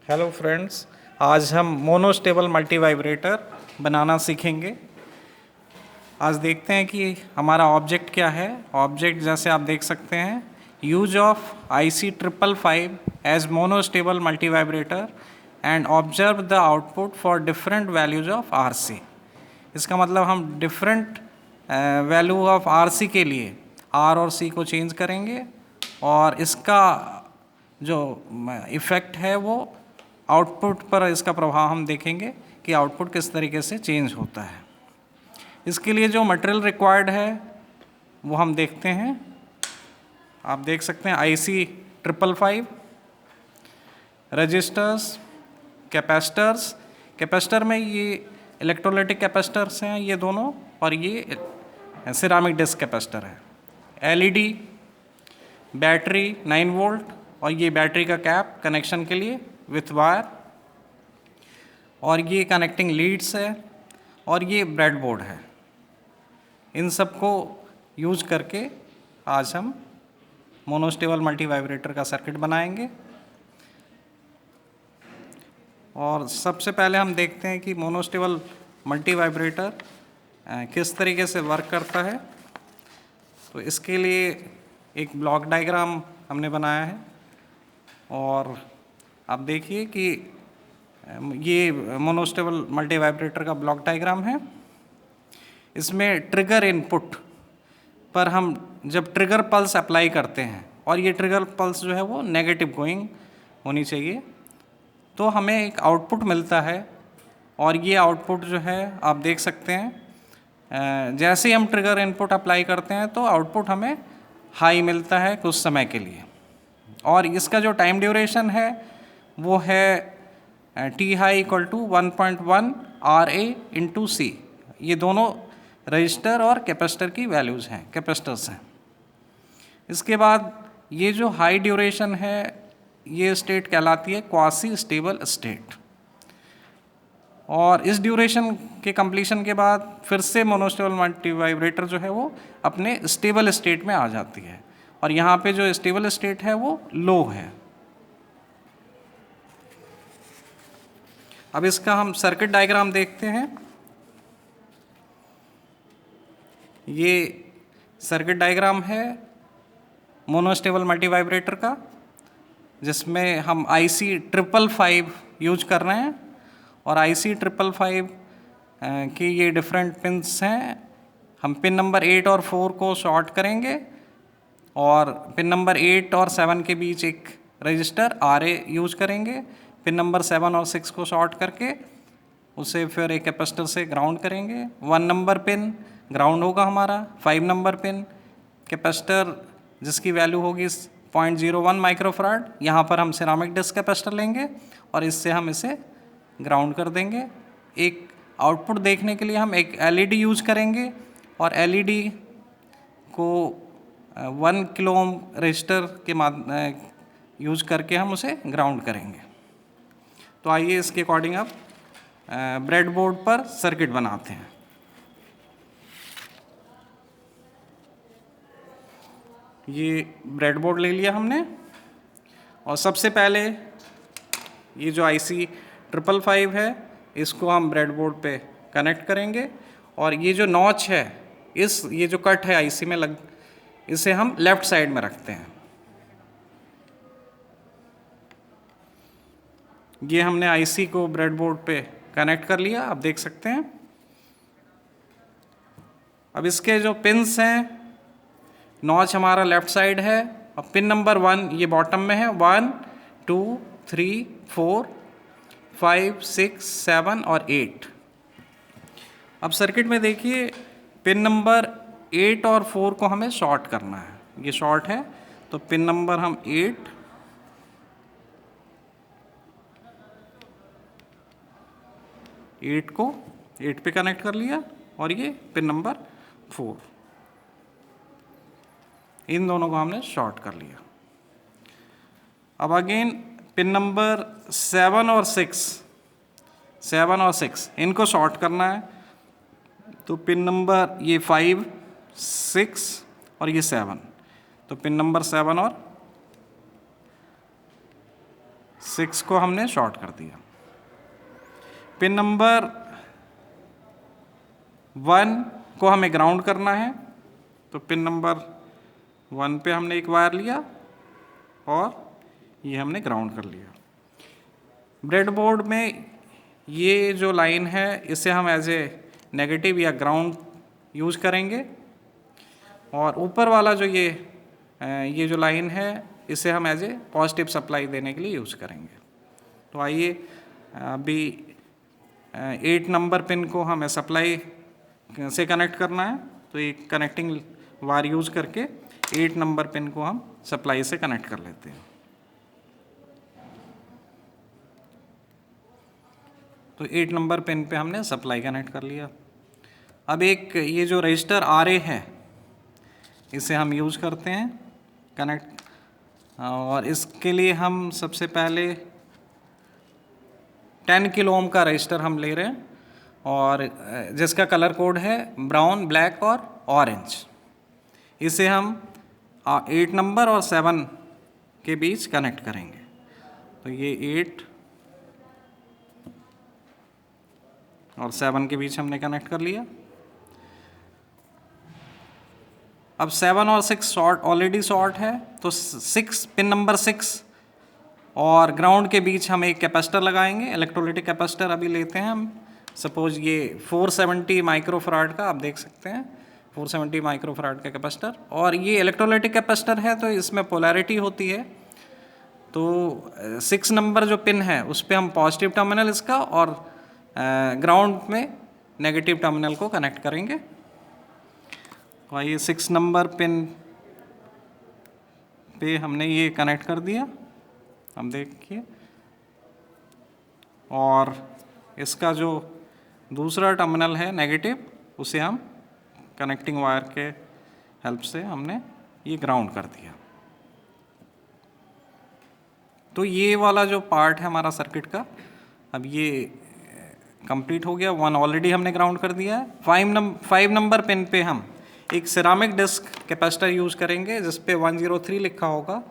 Hello friends, आज हम monostable multi vibrator बनाना सीखेंगे। आज देखते हैं कि हमारा ऑब्जेक्ट क्या है। ऑब्जेक्ट जैसे आप देख सकते हैं, use of IC555 as monostable multivibrator and observe the output for different values of RC। इसका मतलब हम डिफरेंट वैल्यू ऑफ RC के लिए R और C को चेंज करेंगे और इसका जो इफ़ेक्ट है वो आउटपुट पर, इसका प्रभाव हम देखेंगे कि आउटपुट किस तरीके से चेंज होता है। इसके लिए जो मटेरियल रिक्वायर्ड है वो हम देखते हैं। आप देख सकते हैं IC555, रजिस्टर्स, कैपेसिटर्स। कैपेसिटर में ये इलेक्ट्रोलाइटिक कैपेसिटर्स हैं ये दोनों, और ये सिरामिक डिस्क कैपेसिटर है। LED, बैटरी 9 वोल्ट, और ये बैटरी का कैप कनेक्शन के लिए विथ वायर, और ये कनेक्टिंग लीड्स है, और ये ब्रेडबोर्ड है। इन सब को यूज करके आज हम मोनोस्टेबल मल्टी वाइब्रेटर का सर्किट बनाएंगे। और सबसे पहले हम देखते हैं कि मोनोस्टेबल मल्टी वाइब्रेटर किस तरीके से वर्क करता है। तो इसके लिए एक ब्लॉक डायग्राम हमने बनाया है, और आप देखिए कि ये मोनोस्टेबल मल्टी वाइब्रेटर का ब्लॉक डायग्राम है। इसमें ट्रिगर इनपुट पर हम जब ट्रिगर पल्स अप्लाई करते हैं, और ये ट्रिगर पल्स जो है वो नेगेटिव गोइंग होनी चाहिए, तो हमें एक आउटपुट मिलता है। और ये आउटपुट जो है आप देख सकते हैं, जैसे ही हम ट्रिगर इनपुट अप्लाई करते हैं तो आउटपुट हमें हाई मिलता है कुछ समय के लिए। और इसका जो टाइम ड्यूरेशन है वो है T high equal to 1.1 RA into C। ये दोनों रजिस्टर और कैपेसिटर की वैल्यूज़ हैं, कैपेसिटर्स हैं। इसके बाद ये जो हाई ड्यूरेशन है ये स्टेट कहलाती है क्वासी स्टेबल स्टेट। और इस ड्यूरेशन के कंप्लीशन के बाद फिर से मोनोस्टेबल मल्टी वाइब्रेटर जो है वो अपने स्टेबल स्टेट में आ जाती है, और यहाँ पे जो स्टेबल स्टेट है वो लो है। अब इसका हम सर्किट डायग्राम देखते हैं। ये सर्किट डायग्राम है मोनोस्टेबल मल्टी वाइब्रेटर का, जिसमें हम IC555 यूज कर रहे हैं। और IC555 की ये डिफरेंट पिन्स हैं। हम पिन नंबर 8 और 4 को शॉर्ट करेंगे, और पिन नंबर 8 और 7 के बीच एक रजिस्टर RA यूज करेंगे। पिन नंबर 7 और 6 को शॉर्ट करके उसे फिर एक कैपेसिटर से ग्राउंड करेंगे। 1 नंबर पिन ग्राउंड होगा हमारा। 5 नंबर पिन कैपेसिटर जिसकी वैल्यू होगी 0.01 माइक्रोफराड, यहाँ पर हम सिरामिक डिस्क कैपेसिटर लेंगे और इससे हम इसे ग्राउंड कर देंगे। एक आउटपुट देखने के लिए हम एक LED यूज करेंगे, और LED को 1 किलो ओम रजिस्टर के यूज करके हम उसे ग्राउंड करेंगे। तो आइए इसके अकॉर्डिंग अब ब्रेडबोर्ड पर सर्किट बनाते हैं। ये ब्रेडबोर्ड ले लिया हमने, और सबसे पहले ये जो IC555 है इसको हम ब्रेडबोर्ड पे कनेक्ट करेंगे। और ये जो नॉच है, ये जो कट है IC में इसे हम लेफ्ट साइड में रखते हैं। ये हमने IC को ब्रेडबोर्ड पे कनेक्ट कर लिया, आप देख सकते हैं। अब इसके जो पिन्स हैं, नॉच हमारा लेफ्ट साइड है, और पिन नंबर 1 ये बॉटम में है। 1 2 3 4 5 6 7 और 8। अब सर्किट में देखिए, पिन नंबर 8 और 4 को हमें शॉर्ट करना है। ये शॉर्ट है, तो पिन नंबर हम 8 को 8 पे कनेक्ट कर लिया, और ये पिन नंबर 4, इन दोनों को हमने शॉर्ट कर लिया। अब अगेन पिन नंबर 7 और 6 इनको शॉर्ट करना है। तो पिन नंबर ये 5 6 और ये 7, तो पिन नंबर 7 और 6 को हमने शॉर्ट कर दिया। पिन नंबर 1 को हमें ग्राउंड करना है, तो पिन नंबर 1 पे हमने एक वायर लिया और ये हमने ग्राउंड कर लिया। ब्रेडबोर्ड में ये जो लाइन है इसे हम एज ए नेगेटिव या ग्राउंड यूज करेंगे, और ऊपर वाला जो ये जो लाइन है इसे हम एज ए पॉजिटिव सप्लाई देने के लिए यूज करेंगे। तो आइए अभी 8 नंबर पिन को हमें सप्लाई से कनेक्ट करना है, तो एक कनेक्टिंग वायर यूज करके 8 नंबर पिन को हम सप्लाई से कनेक्ट कर लेते हैं। तो 8 नंबर पिन पे हमने सप्लाई कनेक्ट कर लिया। अब एक ये जो रजिस्टर RA है इसे हम यूज करते हैं कनेक्ट, और इसके लिए हम सबसे पहले 10 किलो ओम का रजिस्टर हम ले रहे हैं, और जिसका कलर कोड है ब्राउन, ब्लैक और ऑरेंज। इसे हम 8 नंबर और 7 के बीच कनेक्ट करेंगे। तो ये 8 और 7 के बीच हमने कनेक्ट कर लिया। अब 7 और 6 शॉर्ट ऑलरेडी शॉर्ट है, तो 6 पिन नंबर 6 और ग्राउंड के बीच हम एक कैपेसिटर लगाएंगे। इलेक्ट्रोलाइटिक कैपेसिटर अभी लेते हैं हम, सपोज ये 470 माइक्रोफराड का, आप देख सकते हैं 470 माइक्रोफराड का कैपेसिटर, और ये इलेक्ट्रोलाइटिक कैपेसिटर है तो इसमें पोलैरिटी होती है। तो 6 नंबर जो पिन है उस पर हम पॉजिटिव टर्मिनल इसका और ग्राउंड में नेगेटिव टर्मिनल को कनेक्ट करेंगे। तो आइए 6 नंबर पिन पे हमने ये कनेक्ट कर दिया, हम देखिए, और इसका जो दूसरा टर्मिनल है नेगेटिव उसे हम कनेक्टिंग वायर के हेल्प से हमने ये ग्राउंड कर दिया। तो ये वाला जो पार्ट है हमारा सर्किट का, अब ये कंप्लीट हो गया। 1 ऑलरेडी हमने ग्राउंड कर दिया है। 5 नंबर पिन पे हम एक सिरामिक डिस्क कैपेसिटर यूज़ करेंगे जिस पे 103 लिखा होगा,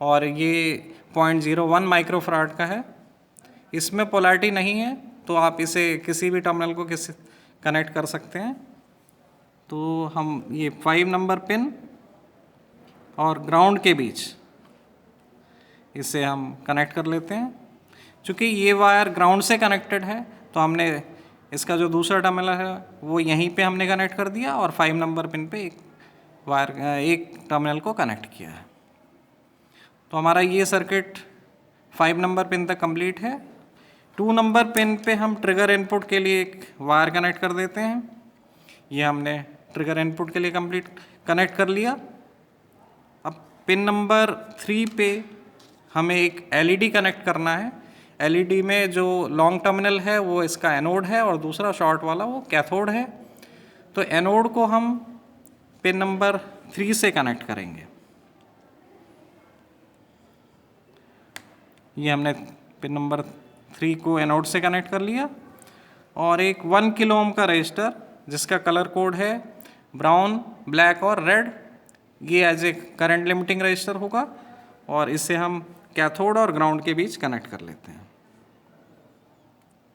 और ये 0.01 माइक्रोफराड का है। इसमें पोलैरिटी नहीं है, तो आप इसे किसी भी टर्मिनल को कनेक्ट कर सकते हैं। तो हम ये 5 नंबर पिन और ग्राउंड के बीच इसे हम कनेक्ट कर लेते हैं। चूँकि ये वायर ग्राउंड से कनेक्टेड है तो हमने इसका जो दूसरा टर्मिनल है वो यहीं पे हमने कनेक्ट कर दिया, और 5 नंबर पिन पे एक टर्मिनल को कनेक्ट किया है। तो हमारा ये सर्किट 5 नंबर पिन तक कंप्लीट है। 2 नंबर पिन पे हम ट्रिगर इनपुट के लिए एक वायर कनेक्ट कर देते हैं। ये हमने ट्रिगर इनपुट के लिए कनेक्ट कर लिया। अब पिन नंबर 3 पे हमें एक LED कनेक्ट करना है। LED में जो लॉन्ग टर्मिनल है वो इसका एनोड है और दूसरा शॉर्ट वाला वो कैथोड है। तो एनोड को हम पिन नंबर 3 से कनेक्ट करेंगे। ये हमने पिन नंबर 3 को एनोड से कनेक्ट कर लिया, और एक 1 किलो ओम का रजिस्टर जिसका कलर कोड है ब्राउन, ब्लैक और रेड, ये as a current limiting resistor होगा, और इसे हम कैथोड और ग्राउंड के बीच कनेक्ट कर लेते हैं।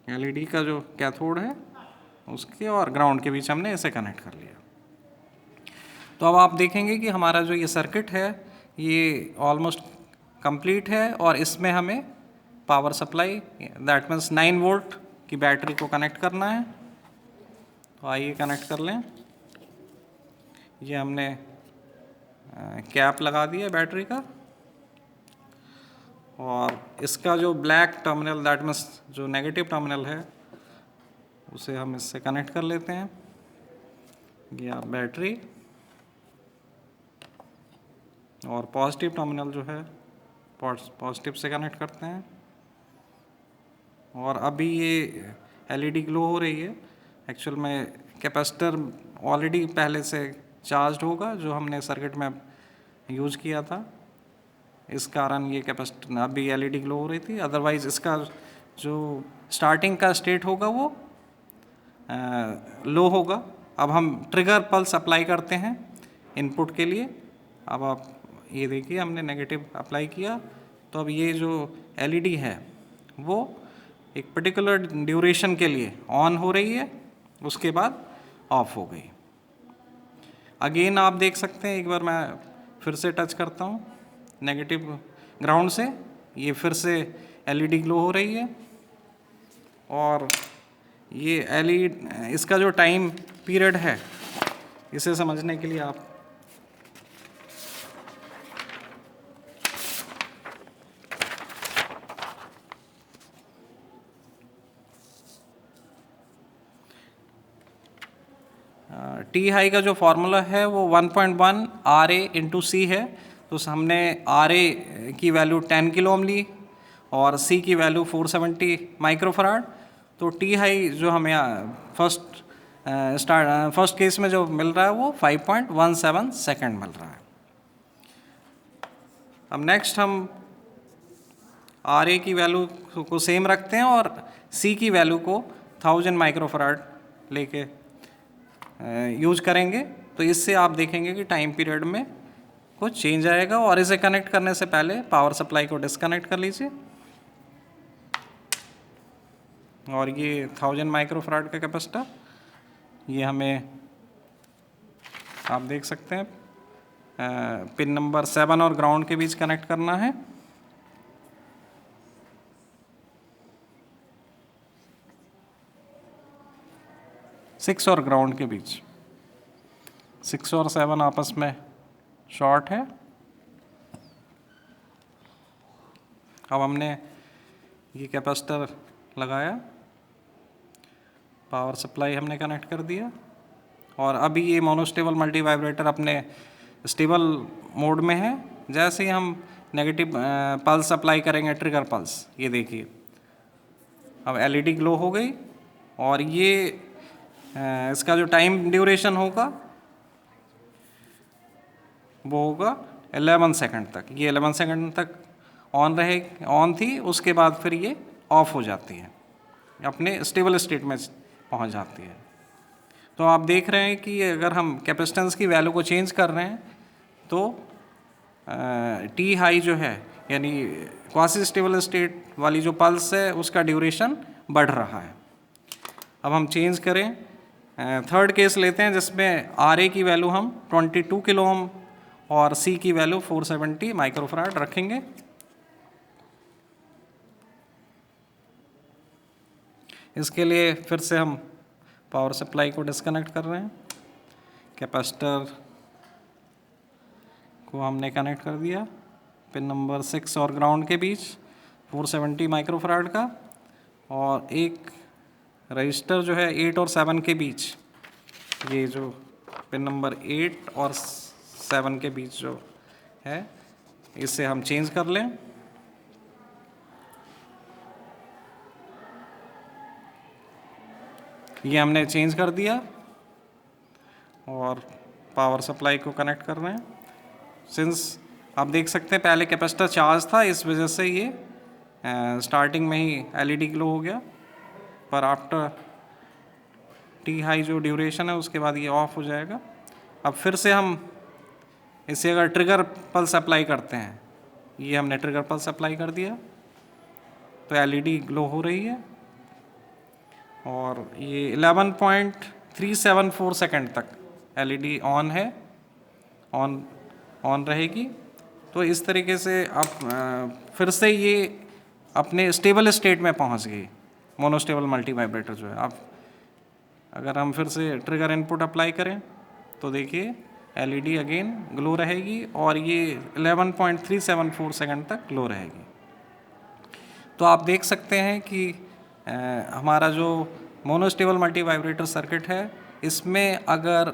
LED का जो कैथोड है उसके और ग्राउंड के बीच हमने इसे कनेक्ट कर लिया। तो अब आप देखेंगे कि हमारा जो ये सर्किट है ये ऑलमोस्ट कंप्लीट है, और इसमें हमें power supply that means 9 volt की बैटरी को कनेक्ट करना है। तो आइए कनेक्ट कर लें। ये हमने कैप लगा दिया बैटरी का, और इसका जो ब्लैक टर्मिनल दैट मीन्स जो नेगेटिव टर्मिनल है उसे हम इससे कनेक्ट कर लेते हैं। ये बैटरी, और पॉजिटिव टर्मिनल जो है पॉजिटिव से कनेक्ट करते हैं। और अभी ये LED ग्लो हो रही है। एक्चुअल में कैपेसिटर ऑलरेडी पहले से चार्ज होगा जो हमने सर्किट में यूज़ किया था, इस कारण ये कैपेसिटर अभी LED ग्लो हो रही थी। अदरवाइज़ इसका जो स्टार्टिंग का स्टेट होगा वो लो होगा। अब हम ट्रिगर पल्स अप्लाई करते हैं इनपुट के लिए। अब आप ये देखिए हमने नेगेटिव अप्लाई किया तो अब ये जो एलईडी है वो एक पर्टिकुलर ड्यूरेशन के लिए ऑन हो रही है, उसके बाद ऑफ हो गई। अगेन आप देख सकते हैं, एक बार मैं फिर से टच करता हूँ नेगेटिव ग्राउंड से, ये फिर से एलईडी ग्लो हो रही है। और ये एलईडी, इसका जो टाइम पीरियड है, इसे समझने के लिए आप टी हाई का जो फॉर्मूला है वो 1.1 RA इंटू सी है। तो हमने RA की वैल्यू 10 किलो ओम ली और C की वैल्यू 470 माइक्रोफराड। तो टी हाई जो हमें फर्स्ट केस में जो मिल रहा है वो 5.17 सेकेंड मिल रहा है। अब नेक्स्ट हम RA की वैल्यू को सेम रखते हैं और C की वैल्यू को 1000 माइक्रोफराड लेके यूज करेंगे। तो इससे आप देखेंगे कि टाइम पीरियड में कुछ चेंज आएगा। और इसे कनेक्ट करने से पहले पावर सप्लाई को डिस्कनेक्ट कर लीजिए। और ये 1000 माइक्रोफराड का कैपेसिटर, ये हमें आप देख सकते हैं पिन नंबर 7 और ग्राउंड के बीच कनेक्ट करना है। सिक्स और ग्राउंड के बीच, 6 और 7 आपस में शॉर्ट है। अब हमने ये कैपेसिटर लगाया, पावर सप्लाई हमने कनेक्ट कर दिया और अभी ये मोनोस्टेबल मल्टी वाइब्रेटर अपने स्टेबल मोड में है। जैसे ही हम नेगेटिव पल्स अप्लाई करेंगे, ट्रिगर पल्स, ये देखिए अब एलईडी ग्लो हो गई। और ये इसका जो टाइम ड्यूरेशन होगा वो होगा 11 सेकंड तक। ये 11 सेकंड तक ऑन थी, उसके बाद फिर ये ऑफ हो जाती है, अपने स्टेबल स्टेट में पहुंच जाती है। तो आप देख रहे हैं कि अगर हम कैपेसिटेंस की वैल्यू को चेंज कर रहे हैं तो टी हाई जो है, यानी क्वासी स्टेबल स्टेट वाली जो पल्स है, उसका ड्यूरेशन बढ़ रहा है। अब हम चेंज करें, थर्ड केस लेते हैं जिसमें RA की वैल्यू हम 22 किलो ओम और C की वैल्यू 470 माइक्रोफराड रखेंगे। इसके लिए फिर से हम पावर सप्लाई को डिस्कनेक्ट कर रहे हैं, कैपेसिटर को हमने कनेक्ट कर दिया पिन नंबर 6 और ग्राउंड के बीच 470 माइक्रोफराड का। और एक रजिस्टर जो है 8 और 7 के बीच, ये जो पिन नंबर 8 और 7 के बीच जो है, इसे हम चेंज कर लें। ये हमने चेंज कर दिया और पावर सप्लाई को कनेक्ट कर रहे हैं। सिंस आप देख सकते हैं पहले कैपेसिटर चार्ज था, इस वजह से ये स्टार्टिंग में ही एलईडी ग्लो हो गया, पर आफ्टर टी हाई जो ड्यूरेशन है उसके बाद ये ऑफ हो जाएगा। अब फिर से हम इसे अगर ट्रिगर पल्स अप्लाई करते हैं, ये हमने ट्रिगर पल्स अप्लाई कर दिया तो एलईडी ग्लो हो रही है और ये 11.374 सेकंड तक एलईडी ऑन है, ऑन रहेगी। तो इस तरीके से आप फिर से ये अपने स्टेबल स्टेट में पहुंच गई मोनोस्टेबल मल्टी वाइब्रेटर जो है। अब अगर हम फिर से ट्रिगर इनपुट अप्लाई करें तो देखिए एलईडी अगेन ग्लो रहेगी और ये 11.374 सेकंड तक ग्लो रहेगी। तो आप देख सकते हैं कि हमारा जो मोनोस्टेबल मल्टी वाइब्रेटर सर्किट है, इसमें अगर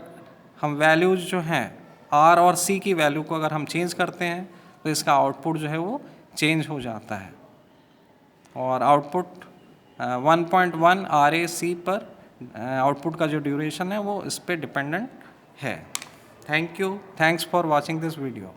हम वैल्यूज जो हैं R और C की वैल्यू को अगर हम चेंज करते हैं तो इसका आउटपुट जो है वो चेंज हो जाता है और आउटपुट 1.1 RAC पर आउटपुट का जो ड्यूरेशन है वो इस पर डिपेंडेंट है। Thank you, thanks for watching this video.